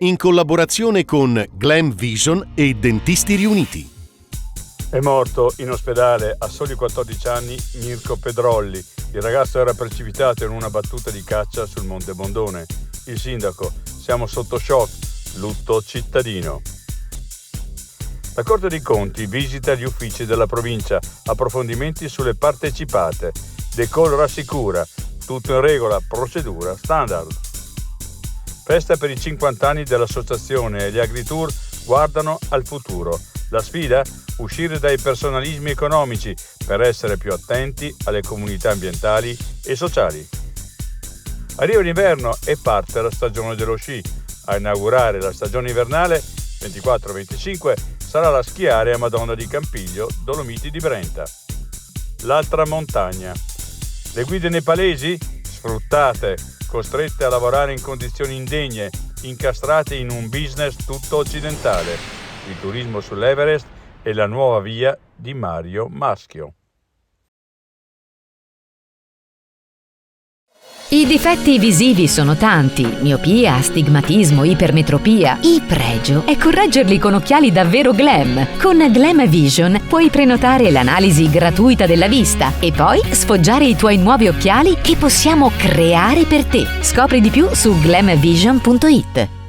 in collaborazione con Glam Vision e Dentisti Riuniti. È morto in ospedale a soli 14 anni Mirko Pedrolli. Il ragazzo era precipitato in una battuta di caccia sul Monte Bondone. Il sindaco: siamo sotto shock, lutto cittadino. La Corte dei Conti visita gli uffici della provincia, approfondimenti sulle partecipate. De Col rassicura, tutto in regola, procedura standard. Festa per i 50 anni dell'associazione e gli agritour guardano al futuro. La sfida? Uscire dai personalismi economici per essere più attenti alle comunità ambientali e sociali. Arriva l'inverno e parte la stagione dello sci. A inaugurare la stagione invernale 24-25 sarà la schiare a Madonna di Campiglio, Dolomiti di Brenta. L'altra montagna. Le guide nepalesi? Sfruttate, costrette a lavorare in condizioni indegne, incastrate in un business tutto occidentale. Il turismo sull'Everest è la nuova via di Mario Maschio. I difetti visivi sono tanti: miopia, astigmatismo, ipermetropia. Il pregio è correggerli con occhiali davvero glam. Con Glam Vision puoi prenotare l'analisi gratuita della vista e poi sfoggiare i tuoi nuovi occhiali che possiamo creare per te. Scopri di più su glamvision.it.